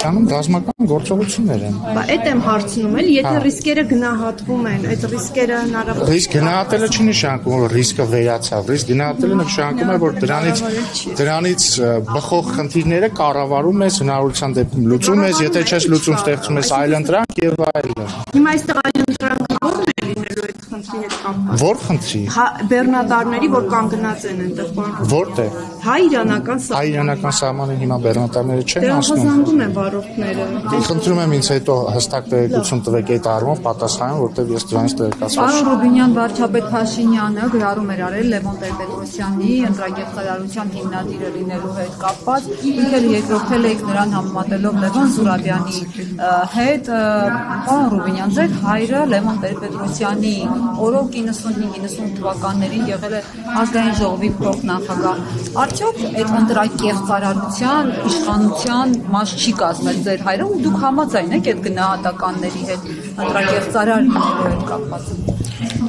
Անում դասական գործողություններ են։ Այդ եմ հարցնում էլ, եթե ռիսկերը գնահատվում են, այդ ռիսկերը հնարավոր։ Ռիսկ գնահատելը չի նշանակում, որ ռիսկը վերացավ։ Ռիսկ գնահատելը նշանակում է, որ դրանից բխող խնդիրները կառավարում ես, հնարավորության դեպքում լուծում ես, եթե չես լուծում, ստեղծում ես այլընտրանք եւ այլն։ Հիմա այստեղ այլընտրանքը ո՞րն է լինելու այդ խնդրի հետ կապված։ Ո՞ր խնդրի։ Բեռնատարների, որ կանգնած են այնտեղ։ Որտե՞ղ։ Հայ-իրանական սահմանին հիմա բեռնատարները չեն ասում։ Դրանք են վարորդները։ Խնդրում եմ ինձ հետո հստակ տեղեկություն տվեք այդ առումով պատասխանեմ, որտեղ ես դրանից տեղեկացված Պարոն Ռուբինյան, վարչապետ Փաշինյանը գրառում էր արել Լևոն Տեր-Պետրոսյանի ընտրագեղձարարության հիմնադիրը լինելու հետ կապված, ինքը երկրորդել եք նրան համեմատելով Լևոն Զուրաբյանի հետ։ Պարոն Ռուբինյան, ձեր հայրը Լևոն Տեր-Պետրոսյանի օրոք 95-98 թվականներին եղել է ազգային ժողովի փոխնախագահ։ Արդյոք այդ ընտրագեղձարարության իշխանության մաս չի կազմել ձեր հայրը, ու դուք համաձայն եք այդ գնահատականների հետ ընտրագեղձարար լինելու հետ կապված։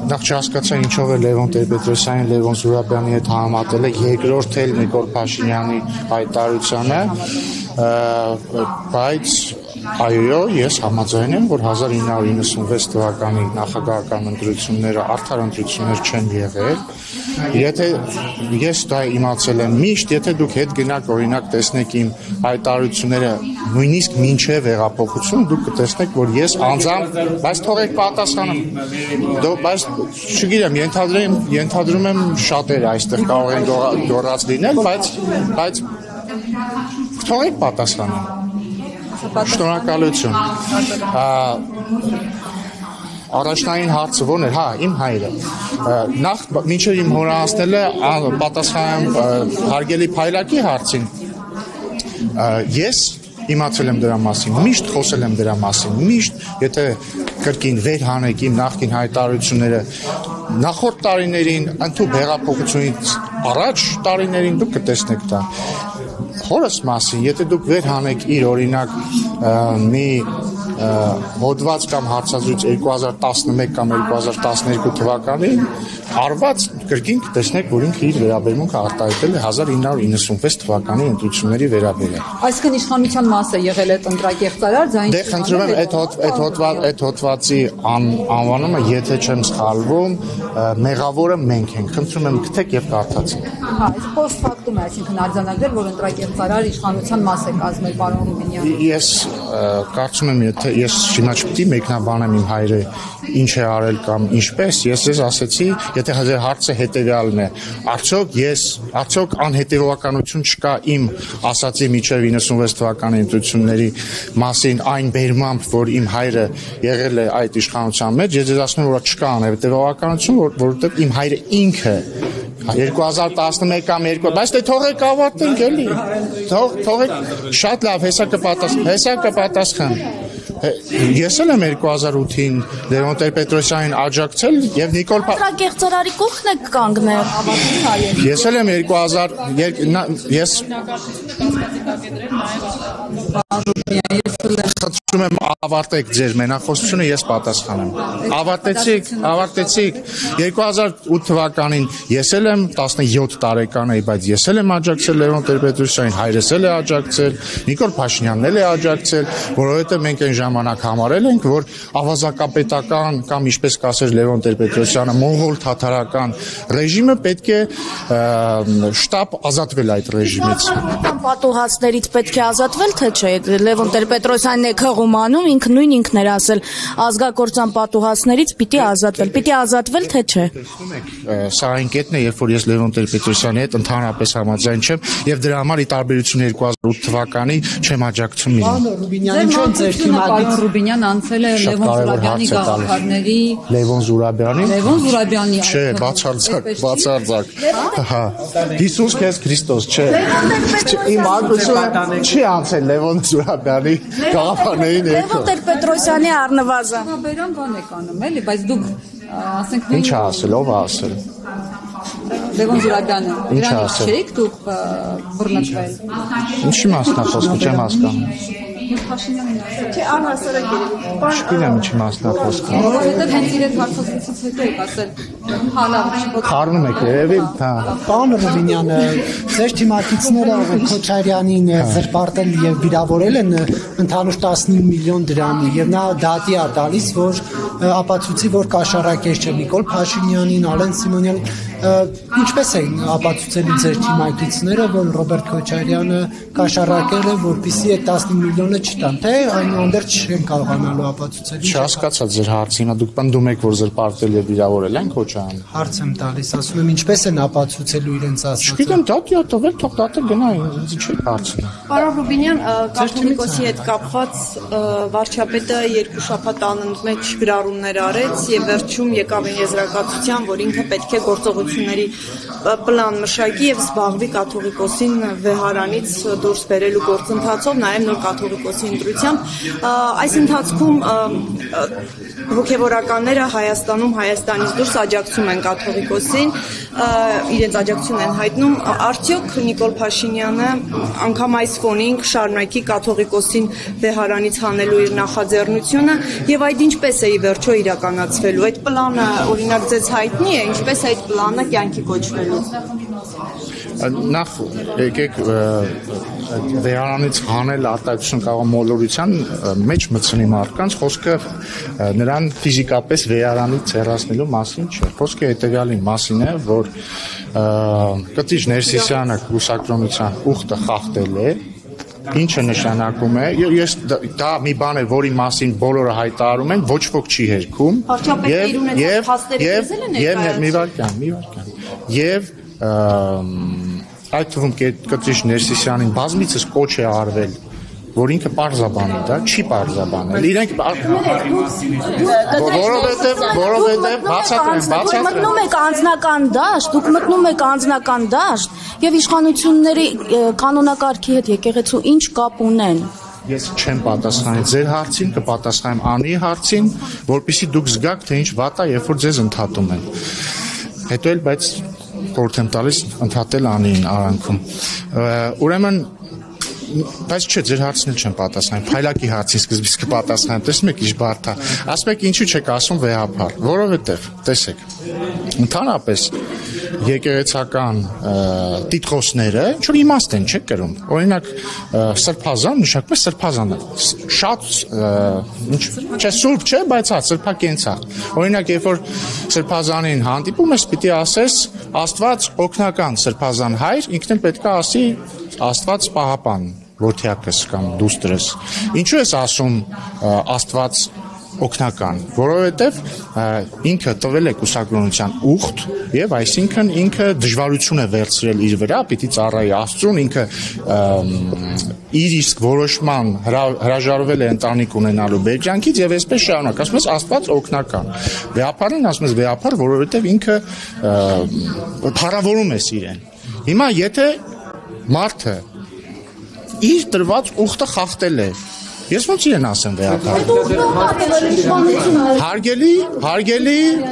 Նախ չհասկացա ինչով է Լևոն Տեր-Պետրոսյանին Լևոն Զուրաբյանի հետ համեմատել է երկրորդել Նիկոլ Փաշինյանի հայտարարությանը, բայց այո, ես համաձայն եմ, որ 1996 թվականի նախագահական ընտրությունները արդար ընտրություններ չեն եղել։ Եթե ես դա իմացել եմ միշտ, եթե դուք հետ գնաք օրինակ տեսնեք իմ հայտարարությունները նույնիսկ մինչև հեղափոխություն, դուք կտեսնեք, որ ես անձամբ, բայց թողեք պատասխանեմ, բայց չգիտեմ, ենթադրում եմ շատերը այստեղ կարող են գոռաց լինել, բայց թողեք պատասխանեմ։ Շնորհակալություն։ Առաջնային հարցը ո՞րն էր, իմ հայրը։ Նախ մինչև իմ հորը հասնելը պատասխանեմ հարգելի Փայլակի հարցին։ Ես իմացել եմ դրա մասին, միշտ խոսել եմ դրա մասին, միշտ, եթե կրկին վեր հանեք իմ նախկին հայտարարությունները, նախորդ տարիներին, ընդհանուր հեղափոխությունից առաջ տարիներին դուք կտեսնեք դա։ Հորս մասին, եթե դուք վեր հանեք իր օրինակ մի հոդված կամ հարցազրույց 2011 կամ 2012 թվականին արված կրկին կտեսնեք, որ ինքը իր վերաբերմունքը արտահայտել է 1996 թվականի ընտրությունների վերաբերյալ։ Այսինքն իշխանության մասը եղել է ընտրագեղձարար, ձայն։ Դե խնդրում եմ այդ հոդվածի անվանումը, եթե չեմ սխալվում, մեղավորը մենք ենք։ Խնդրում եմ գտեք եւ կարդացեք։ Այս post factum է, այսինքն արձանագրել, որ ընտրագեղձարար իշխանության մաս է կազմել պարոն Ռուբինյանը։ Ես կարծում եմ, եթե ես հիմա չպետք է մեկնաբանեմ իմ հայրը ինչ է արել կամ ինչպես, ես ձեզ ասեցի, եթե ձեր հարցը հետեւյալն է, արդյոք անհետևականություն չկա իմ ասացի միջև 96 թվականի ընտրությունների մասին այն բերմամբ, որ իմ հայրը եղել է այդ իշխանության մեջ, ես ձեզ ասում եմ, որ չկա անհետևականություն, որովհետև իմ հայրը ինքը 2011 կամ 2, բայց դե թողեք ավարտենք էլի, թողեք, շատ լավ, հեսա կպատասխան, ես էլ եմ 2008-ին Լևոն Տեր-Պետրոսյանին աջակցել եւ Նիկոլ Ընտրագեղձարարի կողքն եք կանգնել։ Ես էլ եմ 2000 խնդրում եմ ավարտեք ձեր մենախոսությունը, ես պատասխանեմ։ Ավարտեցիք 2008 թվականին ես էլ եմ 17 տարեկան էի, բայց ես էլ եմ աջակցել Լևոն Տեր-Պետրոսյանին, հայրս էլ է աջակցել, Նիկոլ Փաշինյանն էլ է աջակցել, որովհետև մենք այն ժամանակ համարել ենք, որ ավազակապետական կամ ինչպես կասեր Լևոն Տեր-Պետրոսյանը, մոնղոլ թաթարական ռեժիմը պետք է շտապ ազատվել այդ ռեժիմից։ Պատուհասներից պետք է ազատվել, թե չէ։ Լևոն Տեր-Պետրոսյանն է քղում անում, ինքն էր ասել, ազգակործան պատուհասներից պիտի ազատվել, թե չէ։ Սա այն կետն է, երբ որ ես Լևոն Տեր-Պետրոսյանի հետ ընդհանրապես համաձայն չեմ, եւ դրա համար ի տարբերություն 2008 թվականի չեմ աջակցում իրեն։ Պարոն Ռուբինյան անցել է Լևոն Զուրաբյանի գաղափարների։ Լևոն Զուրաբյանի։ Չէ, բացարձակ։ Հիսուս քեզ Քրիստոս, չէ։ Իմ անկությունը չի անցել Լևոն Զուրաբյանի գաղափարներին երկու։ Լևոն Տեր-Պետրոսյանի առնվազն։ Բերան բան եք անում, էլի, բայց դուք ասենք Ինչ է ասել, ով է ասել։ Լևոն Զուրաբյանը։ Դրանից չէիք դուք բռնկվել։ Ինչի մասն է խոսքը, չեմ հասկանում։ Փաշինյանն ասել։ Չէ, առհասարակ երևի։ Չգիտեմ ինչի մասն է խոսքը։ Որովհետև հենց իրենց հարցազրույցից հետո եք ասել հալավ Խառնում եք երևի, հա։ Պարոն Ռուբինյանը, ձեր թիմակիցները Քոչարյանին զրպարտել եւ վիրավորել են ընդհանուր 15 միլիոն դրամի եւ նա դատի է տալիս, որ ապացուցի, որ կաշառակեր չէ Նիկոլ Փաշինյանին, Ալեն Սիմոնյանին, ինչպես էին ապացուցել ձեր թիմակիցները, որ Ռոբերտ Քոչարյանը կաշառակել է, որպեսզի այդ 15 միլիոնը չտան, թե այնուհանդերձ չեն կարողանալու ապացուցել։ Չհասկացա ձեր հարցին, դուք պնդում եք, որ զրպարտել եւ վիրավորել են Քոչարյանին։ Հարց եմ տալիս, ասում եմ, ինչպես են ապացուցելու իրենց ասածը։ Չգիտեմ, դատի տվել, թող դատը գնա, ինձ չի հարցն։ Պարոն Ռուբինյան, Կաթողիկոսի հետ կապված վարչապետը 2 շաբաթ անընդմեջ գրառումներ արեց եւ վերջում եկավ այն եզրակացության, որ ինքը պետք է գործողությունների պլան մշակի եւ զբաղվի Կաթողիկոսին վեհարանից դուրս բերելու գործընթացով, նաեւ նոր Կաթողիկոսի ընտրությամբ։ Այս ընթացքում հոգեվորականները Հայաստանից դուրս աջակցում են Կաթողիկոսին, իրենց աջակցություն են հայտնում, արդյոք Նիկոլ Փաշինյանը անգամ այս ֆոնին կշարունակի Կաթողիկոսին վեհարանից հանելու իր նախաձեռնությունը եւ այդ ինչպես է ի վերջո իրականացվելու։ Այդ պլանը օրինակ ձեզ հայտնի է, ինչպես այդ պլանը կյանքի կոչվելու։ Նախ եկեք վեհարանից հանել արտահայտություն կարող մոլորության մեջ մտցնի մարդկանց, խոսքը նրան ֆիզիկապես վեհարանից հեռացնելու մասին չէ։ Խոսքը հետեւյալի մասին է, որ Կտիչ Ներսիսյանը կուսակրոնության ուխտը խախտել է, ինչը նշանակում է, ես դա մի բան է, որի մասին բոլորը հայտարարում են, ոչ ոք չի հերքում, եւ այդ թվում Կտիչ Ներսիսյանին բազմիցս կոչ է արվել, որ ինքը պարզաբանի դա, չի պարզաբանել։ Իրենք որովհետև բացատրեմ։ Մտնում եք անձնական դաշտ, դուք մտնում եք անձնական դաշտ եւ իշխանությունների կանոնակարգի հետ եկեղեցու ինչ կապ ունեն։ Ես չեմ պատասխանի ձեր հարցին, կպատասխանեմ Անի հարցին, որպեսզի դուք զգաք, թե ինչ վատ է, երբ որ ձեզ ընդհատում են։ Հետո էլ բայց խորհուրդ եմ տալիս ընդհատել Անիին արանքում։ Ուրեմն բայց չէ, ձեր հարցին չեմ պատասխանի, Փայլակի հարցին սկզբից կպատասխանեմ, տեսնում եք ինչ բարդ է։ Ասում եք ինչու չեք ասում վեհապար, որովհետև տեսեք, ընդհանրապես եկեղեցական տիտղոսները ինչ որ իմաստ են, չեք կրում։ Օրինակ սրբազան նշանակում է սրբազանը, շատ չէ սուրբ չէ, բայց հա սրբակենցաղ։ Օրինակ երբ որ սրբազանին հանդիպում ես, պիտի ասես Աստված օգնական սրբազան հայր, ինքն էլ պետք է ասի Աստված պահապան, որդիակս կամ դուստրս։ Ինչու ես ասում Աստված օգնական, որովհետև ինքը տվել է կուսակրոնության ուխտ եւ այսինքն ինքը դժվարություն է վերցրել իր վրա, պիտի ծառայի Աստծուն, ինքը իր իսկ որոշման հրաժարվել է ընտանիք ունենալու բերջանքից եւ այսպես շարունակ, ասում ես Աստված օգնական։ Վեհապարին ասում ես վեհապար, որովհետև ինքը փառավորում ես իրեն։ Հիմա եթե մարդը իր տրված ուխտը խախտել է, ես ոնց իրեն ասեմ վեհապար։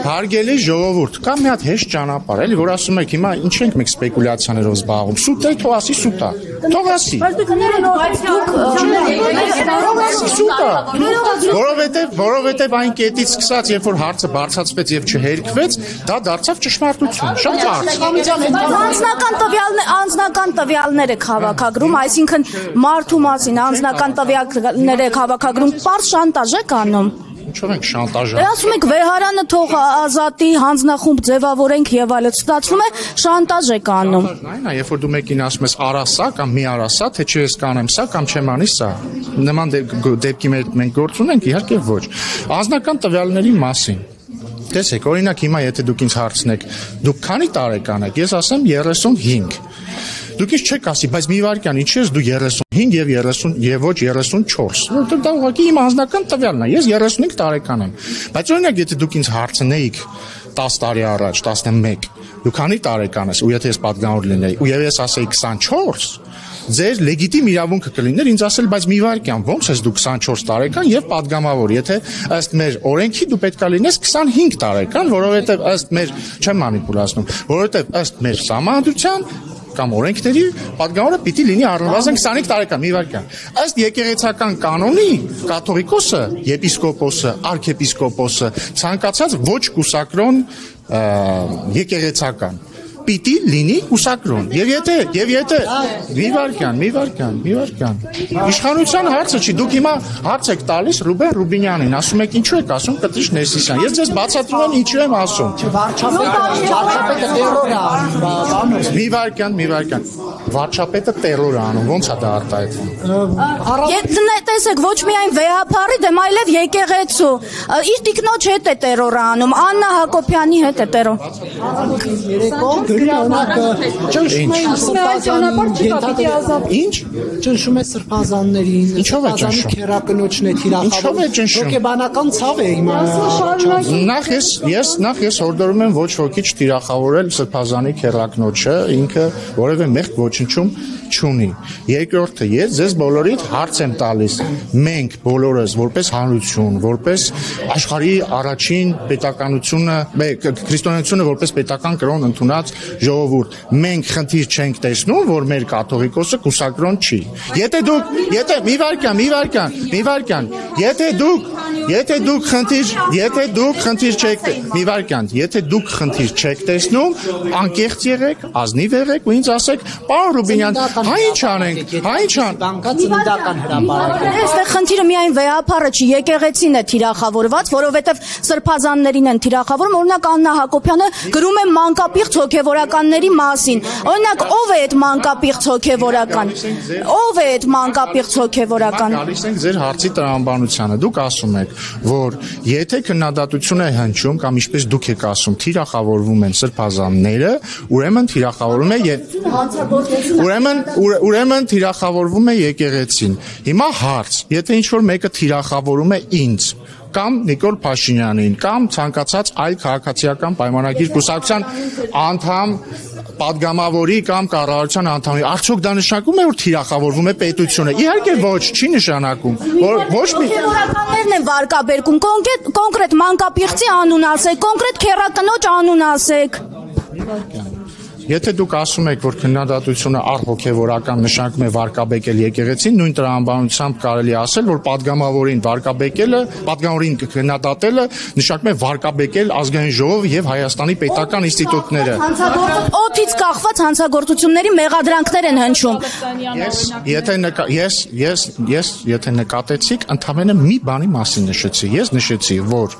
Հարգելի ժողովուրդ, կա մի հատ հեշտ ճանապարհ, էլի, որ ասում եք հիմա ինչ ենք մենք սպեկուլյացիաներով զբաղվում։ Սուտ է, թող ասի սուտ է։ Թող ասի։ Որովհետև այն կետից սկսած, երբ որ հարցը բարձրացվեց եւ չհերկվեց, դա դարձավ ճշմարտություն։ Շատ բարձր։ Անձնական տվյալներ եք հավաքագրում, այսինքն մարդու մասին անձնական տվյալներ եք հավաքագրում, պարզ շանտաժ եք անում։ Ինչով ենք շանտաժը։ Ասում եք վեհարանը թող ազատի, հանձնախումբ ձևավորենք եւ այլն, ստացվում է շանտաժ եք անում։ Այն է, երբ որ դու մեկին ասում ես արա սա կամ մի արա սա, թե չէ ես կանեմ սա կամ չեմ անի սա։ Նման դեպքի մենք գործ ունենք, իհարկե ոչ։ Անձնական տվյալների մասին։ Տեսեք, օրինակ հիմա եթե դուք ինձ հարցնեք, դուք քանի տարեկան եք, ես ասեմ 35։ Դուք ինչ չեք ասի, բայց մի վարքյան, ինչի՞ ես դու 35 եւ 30 եւ ոչ 34։ Որտեղ դա ուղղակի իմ անձնական տվյալն է։ Ես 35 տարեկան եմ։ Բայց օրինակ եթե դուք ինձ հարցնեիք 10 տարի առաջ, 11, դու քանի տարեկան ես, ու եթե ես պատգամավոր լինեի, ու ես ասեի 24, ձեր լեգիտիմ իրավունքը կլիներ ինձ ասել, բայց մի վարքյան, ո՞նց ես դու 24 տարեկան եւ պատգամավոր, եթե ըստ մեր օրենքի դու պետք է լինես 25 տարեկան, որովհետեւ ըստ մեր չեմ մանիպուլացնում, որովհետեւ ըստ մեր սահմանադրության կամ օրենքների падգամավորը պիտի լինի առնվազն 25 տարեկան, մի վայրկյան։ Ըստ եկեղեցական կանոնի կաթողիկոսը, եպիսկոպոսը, արքեպիսկոպոսը ցանկացած ոչ կուսակրոն եկեղեցական պիտի լինի կուսակրոն։ Եվ եթե մի վարքյան իշխանության հարցը չի, դուք հիմա հարց եք տալիս Ռուբեն Ռուբինյանին, ասում եք ինչու եք ասում Կտրիշ Ներսիսյան։ Ես ձեզ բացատրում եմ ինչու եմ ասում։ Վարչապետը տերոր է անում։ Մի վարքյան։ Վարչապետը տերոր է անում, ոնց է դա արտահայտվում։ Տեսեք, ոչ միայն վեհապարի դեմ, այլև եկեղեցու։ Իր տիկնոջ հետ է տերոր անում, Աննա Հակոբյանի հետ է տերոր։ Ինչ? Ճնշում է սրբազաններին, Ինչով է ճնշում? քերակնոջն է Ինչով է թիրախավորում։ ճնշում? Հոգեբանական ցավ է հիմա։ Նախ ես հորդորում եմ ոչ ոքի չտիրախավորել սրբազանի քերակնոջը, ինքը որևէ մեղք ոչնչում չունի։ Երկրորդը, ես ձեզ բոլորիդ հարց եմ տալիս։ Մենք բոլորս որպես հանրություն, որպես աշխարհի առաջին պետականությունը, քրիստոնեությունը որպես պետական կրոն ընդունած ժողովուրդ, մենք խնդիր չենք տեսնում, որ մեր կաթողիկոսը կուսակրոն չի։ Եթե դուք խնդիր չեք տեսնում, անկեղծ եղեք, ազնիվ եղեք ու ինձ ասեք, պարոն Ռուբինյան, հա ինչ անենք, Ծննդական հրապարակ է։ Այստեղ խնդիրը միայն վեհապարը չի, եկեղեցին է թիրախավորված, որովհետև սրբազաններին են թիրախավորում, օրինակ Աննա Հակոբյանը գրում է մանկապիղծ հոգևորականների մասին։ Օրինակ ով է այդ մանկապիղծ հոգևորական։ Ով է այդ մանկապիղծ հոգևորական։ Գալիս ենք ձեր հարցի տրամաբանությանը։ Դուք ասում եք, որ եթե քննադատություն է հնչում կամ ինչպես դուք եք ասում, թիրախավորվում են սրբազանները, ուրեմն թիրախավորվում է ուրեմն թիրախավորվում է եկեղեցին։ Հիմա հարց, եթե ինչ-որ մեկը թիրախավորում է ինձ կամ Նիկոլ Փաշինյանին կամ ցանկացած այլ քաղաքացիական պայմանագիր կուսակցության անդամ падգամավորի կամ կառավարության անդամի, արդյոք դա նշանակում է որ թիրախավորվում է պետությունը։ Իհարկե ոչ, չի նշանակում։ Ոչ մի հոգևորականներն են վարկաբերում, կոնկրետ մանկապիղծի անուն ասեք, կոնկրետ քերակնոջ անուն ասեք։ Եթե դուք ասում եք, որ քննադատությունը առհոգևորական նշանակում է վարկաբեկել եկեղեցին, նույն տրամաբանությամբ կարելի ասել, որ падգամավորին վարկաբեկելը, падգամավորին քննադատելը նշանակում է վարկաբեկել ազգային ժողովը եւ Հայաստանի պետական ինստիտուտները։ Օդից կախված հանցագործությունների մեղադրանքներ են հնչում։ Եթե նկատեցիք, ընդհանրապես մի բանի մասին նշեցի։ Ես նշեցի, որ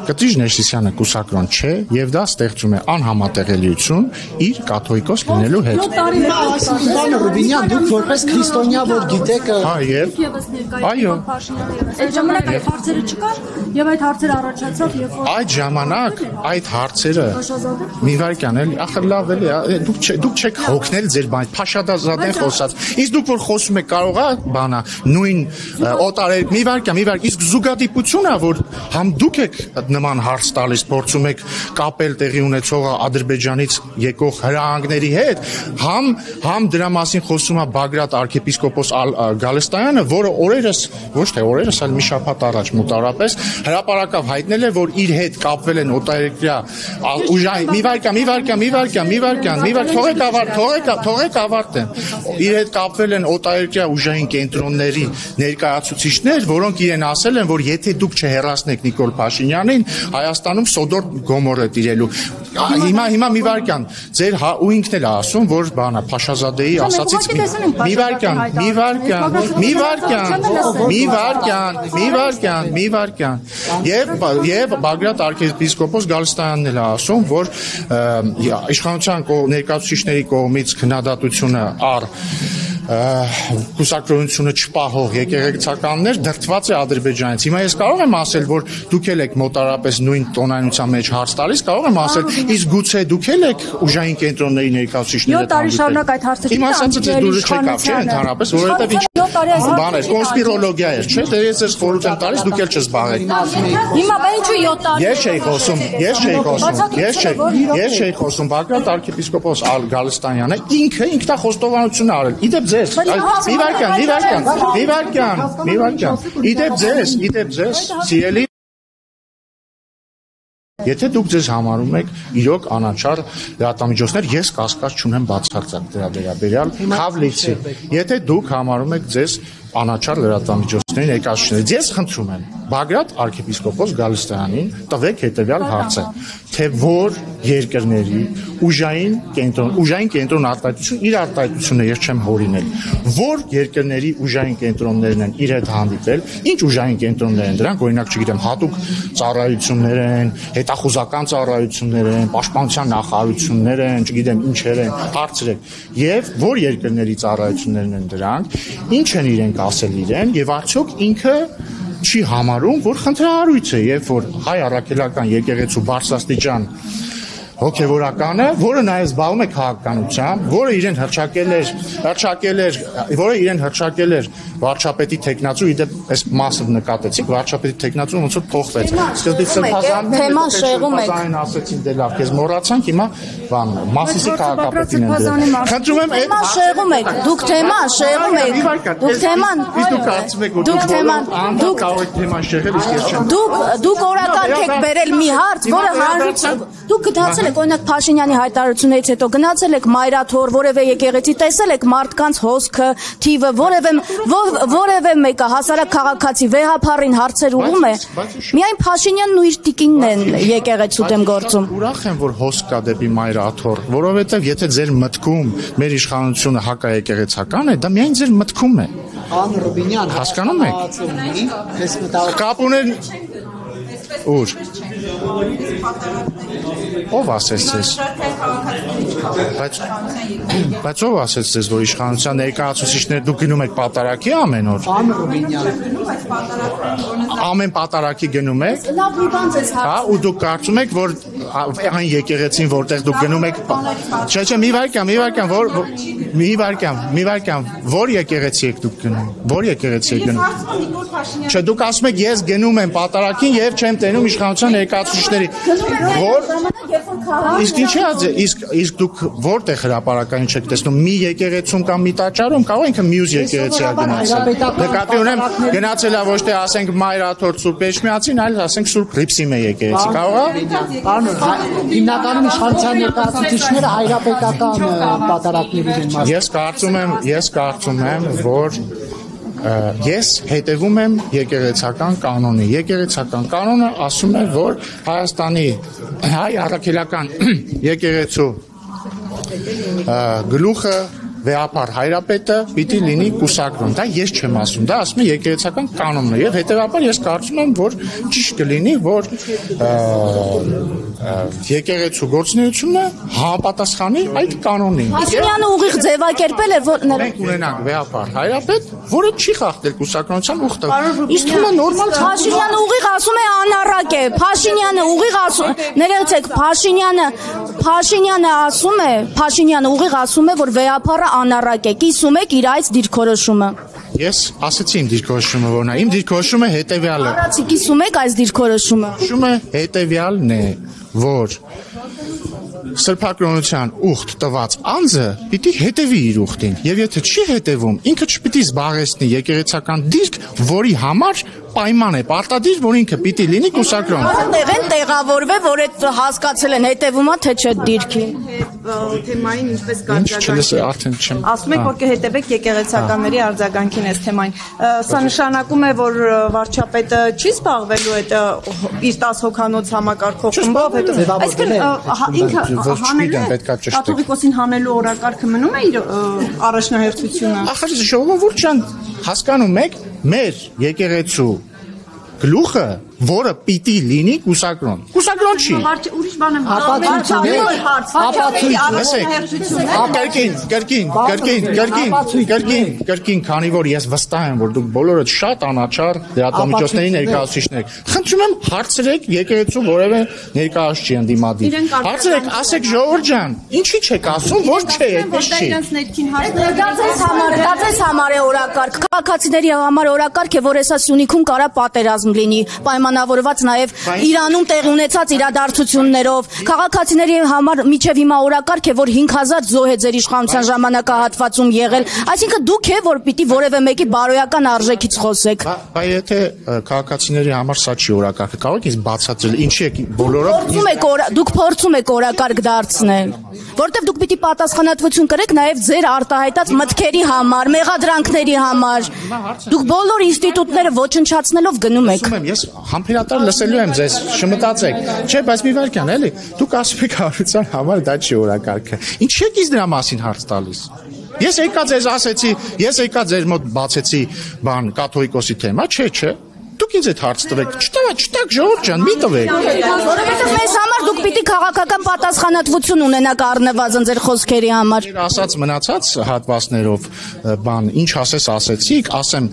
Կտրիշ Ներսիսյանը կուսակրոն չէ եւ դա ստեղծում է անհամատեղելիություն իր կաթողիկոս լինելու հետ։ Պարոն Ռուբինյան, դուք որպես քրիստոնյա որ գիտեք, Այո։ Այդ ժամանակ այդ հարցերը չկար եւ այդ հարցերը առաջացավ երբ որ Այդ ժամանակ այդ հարցերը մի վարքյան էլի, ախր լավ էլի, դուք չեք հոգնել ձեր բան, Փաշադազադեն խոսած։ Իսկ դուք որ խոսում եք կարող է բանա նույն օտարեր մի վարքյան, իսկ զուգադիպությունա որ համ դուք եք նման հարց տալիս, փորձում եք կապել տեղի ունեցողը Ադրբեջանից եկող հրահանգների հետ, համ դրա մասին խոսում է Բագրատ arczepiskopos Գալստայանը, որը օրերս, ոչ թե օրերս, այլ մի շաբաթ առաջ մոտավորապես հրապարակավ հայտնել է, որ իր հետ կապվել են օտարերկրյա թողեք ավարտեմ։ Իր հետ կապվել են օտարերկրյա ուժային կենտրոնների ներկայացուցիչներ, որոնք իրեն ասել են, որ եթե դուք չհեռացնեք Նիկոլ Փաշինյանին, Հայաստանում Սոդոր Գոմոր է տիրելու։ Հիմա մի վարքյան, ձեր ու ինքն էլ ասում, որ բանա Փաշազադեի ասածից մի վարքյան։ Եվ Բագրատ arczepiskopos Գալստայանն էլ ասում, որ իշխանության ներկայացուցիչների կողմից քննադատությունը կուսակրոնությունը չպահող եկեղեցականներ դրդված է Ադրբեջանից։ Հիմա ես կարող եմ ասել, որ դուք եք մոտարապես նույն տոնայնության մեջ հարց տալիս, կարող եմ ասել, իսկ գուցե դուք եք ուժային կենտրոնների ներկայացուցիչները։ 7 տարի շարունակ այդ հարցերը Իմ ասածը դուրս չեկավ, չէ՞, ընդհանրապես, որովհետև ինչ բան է, կոնսպիրոլոգիա է, չէ՞, դե ես ես խորհուրդ եմ տալիս, դուք էլ չզբաղեք։ Հիմա բա ինչու 7 տարի։ Ես չէի խոսում, Բագրատ arczepiskopos Գալստանյանը ինքը ինքնախոստովանություն է արել։ Իդեպ ձեզ, մի վարքյան, իդեպ ձեզ, սիրելի Եթե դուք ձեզ համարում եք իրոք անաչառ լրատվամիջոցներ, ես կասկած չունեմ բացարձակ դրա վերաբերյալ, քավլիցի։ Եթե դուք համարում եք ձեզ անաչառ լրատվամիջոցների ներկայացուցիչներից, ես խնդրում եմ Բագրատ arczepiskopos Գալստյանին տվեք հետևյալ հարցը, թե որ երկրների ուժային կենտրոն արտահայտություն իր արտահայտությունը ես չեմ հորինել, որ երկրների ուժային կենտրոններն են իր հետ հանդիպել, ինչ ուժային կենտրոններ են դրանք, օրինակ չգիտեմ, հատուկ ծառայություններ են, հետախուզական ծառայություններ են, պաշտպանության նախարարություններ են, չգիտեմ ինչեր են, հարցրեք, եւ որ երկրների ծառայություններն են դրանք, ինչ են իրենք ասել իրեն եւ արդյոք ինքը չի համարում, որ խնդրահարույց է, երբ որ հայ առաքելական եկեղեցու բարձրաստիճան հոգևորականը, որը նաև զբաղվում է քաղաքականությամբ, որը իրեն հռչակել էր վարչապետի տեխնացու, իդեպ այս մասը նկատեցիք, վարչապետի տեխնացուն ոնց որ փոխվեց։ Սկզբից սրբազանները ասեցին դե լավ, քեզ մոռացանք, հիմա բան Մասիսի քաղաքապետին են դրել։ Խնդրում եմ այդ շեղում եք, դուք թեման շեղում եք, դուք թեման, իսկ դուք կարծում եք, որ դուք կարող եք թեման շեղել, իսկ ես չեմ։ Դուք օրակարգ եք բերել մի հարց, որը հանրություն, դուք գնացել եք օրինակ Փաշինյանի հայտարարություններից հետո գնացել եք Մայրաթոր, որևէ եկեղեցի, տեսել եք մարդկանց հոսքը, թիվը, որևէ մեկը հասարակ քաղաքացի վեհափառին հարցեր ուղում է։ Միայն Փաշինյանն ու իր տիկինն են եկեղեցու դեմ գործում։ Ուրախ եմ, որ հոսք կա դեպի Մայրաթոր, որովհետև եթե ձեր մտքում մեր իշխանությունը հակաեկեղեցական է, դա միայն ձեր մտքում է։ Պարոն Ռուբինյան, հասկանում եք։ Կապ ուներ ուր։ Ով ասեց ձեզ։ Բայց ով ասեց ձեզ, որ իշխանության ներկայացուցիչները դուք գնում եք պատարակի ամեն օր։ Պարոն Ռուբինյան։ Ամեն պատարակի գնում եք։ Լավ մի բան ձեզ Հա, ու դուք կարծում եք, որ այն եկեղեցին, որտեղ դուք գնում եք, չէ, մի վարքան, որ եկեղեցի եք դուք գնում, որ եկեղեցի եք գնում։ Չէ, դուք ասում եք, ես գնում եմ պատարակին եւ չեմ տենում իշխանության ներկայացուցիչների, որ իսկ ինչի՞ է, իսկ դուք որտեղ հրապարակային չեք տեսնում, մի եկեղեցում կամ մի տաճարում, կարող ինքը մյուս եկեղեցի է գնացել։ Նկատի ունեմ, գնացել է ոչ թե ասենք Մայրաթոր Սուրբ Էջմիածին, այլ ասենք Սուրբ Հռիփսիմե եկեղեցի, կարող է։ Պարոն, հիմնականում իշխանության ներկայացուցիչները հայրապետական պատարակների են մասնակցում։ Ես կարծում եմ, որ ես հետևում եմ եկեղեցական կանոնի։ Եկեղեցական կանոնը ասում է, որ Հայաստանի հայ առաքելական եկեղեցու գլուխը վեհապար հայրապետը պիտի լինի կուսակրոն։ Դա ես չեմ ասում, դա ասում է եկեղեցական կանոնն է եւ հետեւաբար ես կարծում եմ, որ ճիշտ կլինի, որ եկեղեցու գործունեությունը համապատասխանի այդ կանոնին։ Փաշինյանը ուղիղ ձևակերպել է, որ մենք ունենանք վեհապար հայրապետ, որը չի խախտել կուսակրոնության ուխտը։ Իսկ թվում է նորմալ Փաշինյանը ուղիղ ասում է անառակ է։ Փաշինյանը ուղիղ ասում, ներեցեք, Փաշինյանը ուղիղ ասում է, որ վեհապարը անառակ է։ Կիսում եք իր այս դիրքորոշումը։ Ես ասեցի իմ դիրքորոշումը որն է։ Իմ դիրքորոշումը հետեւյալը։ Առացի կիսում եք այս դիրքորոշումը։ Դիրքորոշումը հետեւյալն է, որ սրբակրոնության ուխտ տված անձը պիտի հետևի իր ուխտին, եւ եթե չի հետևում, ինքը չպիտի զբաղեցնի եկեղեցական դիրք, որի համար պայման է պարտադիր, որ ինքը պիտի լինի կուսակրոն։ Որտեղ են տեղավորվել, որ այդ հասկացել են հետևումա թե չէ դիրքին։ Թեմային ինչպես կարձագանքի։ Ասում եք, որ կհետևեք եկեղեցականների արձագանքին այս թեմային։ Սա նշանակում է, որ վարչապետը չի զբաղվելու այդ իր 10 հոգանոց համակարգող խմբով, հետո այսինքն ինքը կաթողիկոսին հանելու օրակարգը մնում է իր առաջնահերթությունը։ Ախր ժողովուրդ ջան, հասկանում եք, մեր եկեղեցու գլուխը, որը պիտի լինի կուսակրոն։ Կուսակրոն չի։ Ուրիշ բան եմ Կրկին, քանի որ ես վստահ եմ, որ դուք բոլորդ շատ անաչառ լրատվամիջոցների ներկայացուցիչներ եք։ Խնդրում եմ հարցրեք եկեղեցու որևէ ներկայացուցիչի ընդդիմադիր։ Հարցրեք, ասեք ժողովուրդ ջան, ինչի՞ չեք ասում, որ չէ, այդպես չի։ Դա ձեզ համար է օրակարգ։ Քաղաքացիների համար օրակարգ է, որ հեսա Սյունիքում կարա պատերազմ լինի։ սահմանավորված նաև Իրանում տեղի ունեցած իրադարձություններով, քաղաքացիների համար միջև հիմա օրակարգ է, որ 5000 զոհ է ձեր իշխանության ժամանակահատվածում եղել, այսինքն դուք է, որ պիտի որևէ մեկի բարոյական արժեքից խոսեք։ Բայց եթե քաղաքացիների համար սա չի օրակարգը, կարող եք բացատրել ինչի եք բոլորով դուք փորձում եք օրակարգ դարձնել, որտեղ դուք պիտի պատասխանատվություն կրեք նաև ձեր արտահայտած մտքերի համար, մեղադրանքների համար։ Դուք բոլոր ինստիտուտները ոչնչացնելով գնում եք։ Ես համբերատար լսելու եմ ձեզ, չմտածեք։ Չէ, բայց մի վարքյան, էլի, դուք ասում եք հարության համար դա չի օրակարգը։ Ինչի եք ինձ դրա մասին հարց տալիս։ Ես եկա ձեզ ասեցի, ես եկա ձեր մոտ բացեցի բան կաթողիկոսի թեմա, չէ։ Դուք ինձ այդ հարց տվեք, չտակ ժողովուրդ ջան, մի տվեք։ Որովհետև մեզ համար դուք պիտի քաղաքական պատասխանատվություն ունենաք առնվազն ձեր խոսքերի համար։ Ասած մնացած հատվածներով բան, ինչ ասեցիք, ասեմ,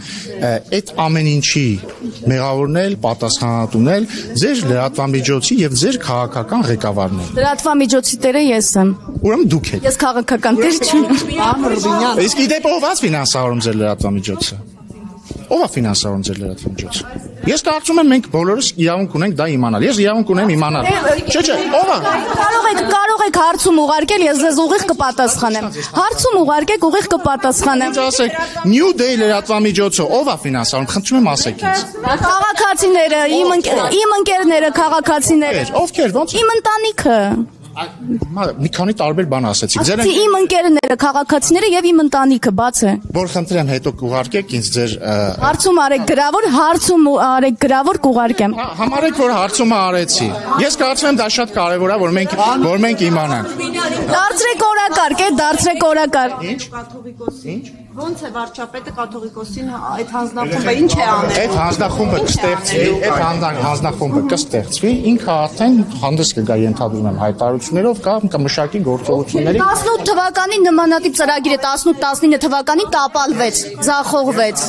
այդ ամեն ինչի մեղավորն էլ, պատասխանատուն էլ ձեր լրատվամիջոցի եւ ձեր քաղաքական ղեկավարն է։ Լրատվամիջոցի տերը ես եմ։ Ուրեմն դուք եք։ Ես քաղաքական տեր չեմ։ Իսկ իդեպ ով է ֆինանսավորում ձեր լրատվամիջոցը։ Ով է ֆինանսավորում ձեր լրատվամիջոցը։ Ես կարծում եմ մենք բոլորս իրավունք ունենք դա իմանալ։ Ես իրավունք ունեմ իմանալ։ Չէ, ով է։ Կարող եք հարցում ուղարկել, ես ձեզ ուղիղ կպատասխանեմ։ Հարցում ուղարկեք, ուղիղ կպատասխանեմ։ Ասեք, New Day լրատվամիջոցը ով է ֆինանսավորում, խնդրում եմ ասեք ինձ։ Քաղաքացիները, իմ ընկերները, քաղաքացիները։ Ովքեր, ո՞նց։ Իմ ընտանիքը։ Մի քանի տարբեր բան ասեցիք։ Ձեր իմ ընկերները, քաղաքացիները եւ իմ ընտանիքը, բաց է։ Որ խնդրեմ հետո կուղարկեք ինձ ձեր հարցում արեք գրավոր կուղարկեմ։ Համարեք որ հարցումը արեցի։ Ես կարծում եմ դա շատ կարևոր է որ մենք իմանանք։ Դարձրեք օրակարգ։ Ինչ։ Կաթողիկոսին։ Ոնց է վարչապետը կաթողիկոսին այդ հանձնախումբը ինչ է անել։ Այդ հանձնախումբը կստեղծվի, ինքը արդեն հանդես կգա ենթադրում եմ հայտարարություններով կամ կմշակի գործողությունների։ 18 թվականին նմանատիպ ծրագիրը 18-19 թվականին տապալվեց, ձախողվեց։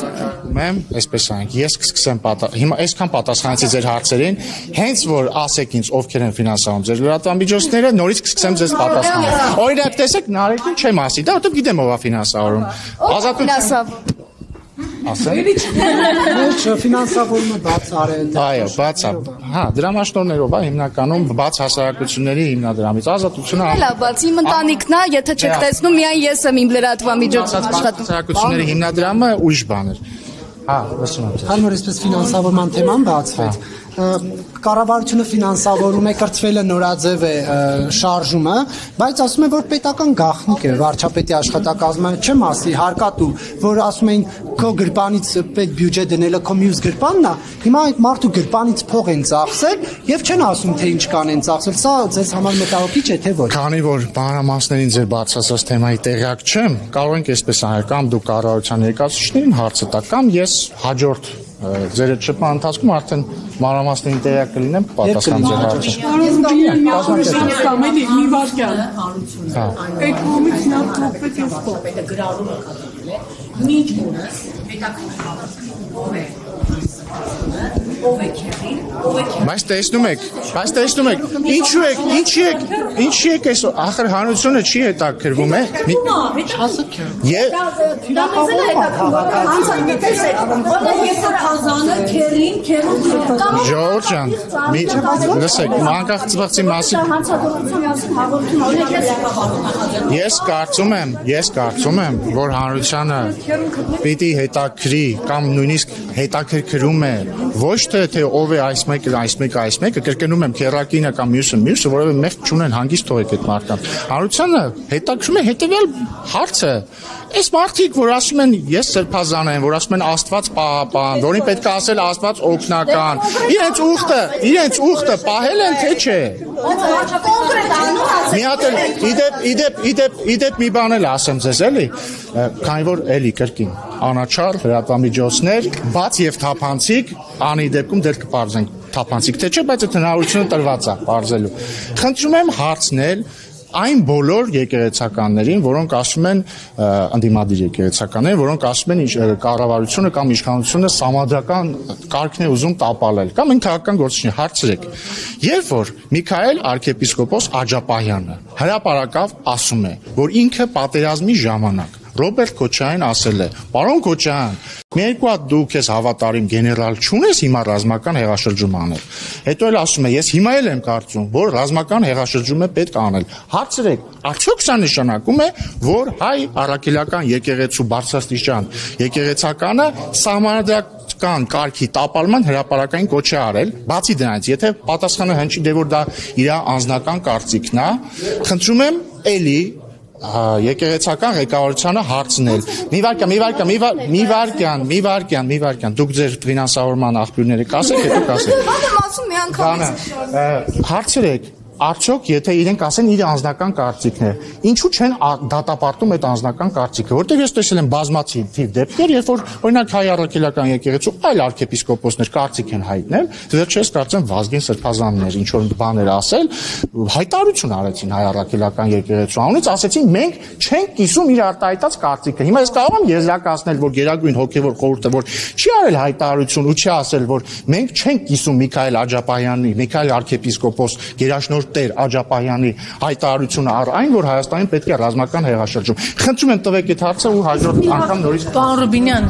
Մեմ, այսպես անենք, ես կսկսեմ հիմա այսքան պատասխանեցի ձեր հարցերին, հենց որ ասեք ինձ ովքեր են ֆինանսավորում ձեր լրատվամիջոցները, նորից կսկսեմ ձեզ պատասխանել։ Օրինակ տեսեք, Նարեկին չեմ ասի, դա որտեղ գիտեմ ով է ֆինանսավորում։ Ասեմ։ Ֆինանսավորումը բաց արել։ Այո, բաց է։ Հա, դրամաշնորներով է հիմնականում բաց հասարակությունների հիմնադրամից ազատությունը։ Հələ բաց իմ ընտանիքն է, եթե չեք տեսնում, միայն ես եմ իմ լրատվամիջոցը աշխատում։ Հասարակությունների հիմնադրամը ուրիշ բան էր։ Հա, լսում եմ։ Հարմար այսպես ֆինանսավորման թեման բացվեց։ Կառավարությունը ֆինանսավորում է, կրթվելը նորաձև է շարժումը, բայց ասում է, որ պետական գաղտնիք է վարչապետի աշխատակազմը, չեմ ասի հարկատու, որ ասում էին քո գրպանից պետ բյուջե դնելը քո մյուս գրպանն է, հիմա այդ մարդու գրպանից փող են ծախսել եւ չեն ասում թե ինչ կան են ծախսել, սա ձեզ համար մտահոգիչ է թե ոչ։ Քանի որ մանրամասներին ձեր բացասած թեմայի տեղյակ չեմ, կարող ենք այսպես անել, կամ դուք կառավարության ներկայացուցիչներին հարցը տաք, կամ ես հաջորդ ձեր շփման ընթացքում արդեն մանրամասներին տեղյակ կլինեմ պատասխան ձեր հարցը։ Մի վարքյան հարություն։ Այդ կողմից նա փոխվեց եւ փոխվեց գրառումը կատարել է։ Մինչ օրս հետաքրքիր ով է ով է քերին, ով է քերին։ Բայց տեսնում եք, ինչի եք այս ախր հանրությունը չի հետաքրվում է։ Չասեք։ Ժողովուրդ ջան, լսեք, անկախ ծվղծի մասին Ես կարծում եմ, որ հանրությանը պիտի հետաքրի կամ նույնիսկ հետաքրքրում է ոչ թե ով է այս մեկը, կրկնում եմ քերակինը կամ մյուսը, որովհետեւ մեղք չունեն, հանգիստ թողեք այդ մարդկանց։ Հանրությանը հետաքրում է հետեւյալ հարցը։ Այս մարդիկ, որ ասում են ես սրբազան եմ, որ ասում են Աստված պահապան, որին պետք է ասել Աստված օգնական, իրենց ուխտը պահել են թե չէ։ Մի հատ իդեպ մի բան էլ ասեմ ձեզ էլի, քանի որ էլի կրկին անաչառ լրատվամիջոցներ, բաց եւ թափանցիկ, անի դեպքում դեռ կպարզենք թափանցիկ թե չէ, բայց այդ հնարավորությունը տրված է պարզելու։ Խնդրում եմ հարցնել այն բոլոր եկեղեցականներին, որոնք ասում են ընդդիմադիր եկեղեցականներին, որոնք ասում են կառավարությունը կամ իշխանությունը սամադրական կարգն է ուզում տապալել, կամ քաղաքական գործիչներ հարցրեք։ Երբ որ Միքայել arczepiskopos Աջապահյանը հրապարակավ ասում է, որ ինքը պատերազմի ժամանակ Ռոբերտ Քոչարյանին ասել է. «Պարոն Քոչարյան, մի երկու հատ դու քեզ հավատարիմ գեներալ չունես հիմա ռազմական հեղաշրջում անել։ Հետո էլ ասում է, ես հիմա էլ եմ կարծում, որ ռազմական հեղաշրջում է պետք անել։ Հարցրեք, արդյոք սա նշանակում է, որ հայ առաքելական եկեղեցու բարձրաստիճան եկեղեցականը սահմանադրական կարգի տապալման հրապարակային կոչ է արել, բացի դրանից, եթե պատասխանը հնչի, դե որ դա իր անձնական կարծիքն է, խնդրում եմ էլի եկեղեցական ղեկավարությանը հարցնել։ Մի վարքյան, դուք ձեր ֆինանսավորման աղբյուրները կասեք, հետո կասեք։ Ասում մի անգամ Հարցրեք, արդյոք եթե իրենք ասեն իր անձնական կարծիքն է, ինչու չեն դատապարտում այդ անձնական կարծիքը, որտեղ ես տեսել եմ բազմաթիվ դեպքեր, երբ որ օրինակ հայ առաքելական եկեղեցու այլ arczepiskoposներ կարծիք են հայտնել, վերջերս կարծեմ Վազգեն Սրբազաններ ինչ որ բաներ ասել, հայտարարություն արեցին հայ առաքելական եկեղեցու անունից, ասեցին մենք չենք կիսում իր արտահայտած կարծիքը։ Հիմա ես կարող եմ եզրակացնել, որ Գերագույն հոգևոր խորհուրդը որ չի արել հայտարարություն ու չի ասել, որ մենք չենք կիսում Միքայել Աջապահյանի, Միքայել arczepiskopos Գերաշնորհ Տեր Աջապահյանի հայտարարությունը առ այն, որ Հայաստանին պետք է ռազմական հեղաշրջում։ Խնդրում եմ տվեք այդ հարցը ու հաջորդ անգամ նորից։ Պարոն Ռուբինյան,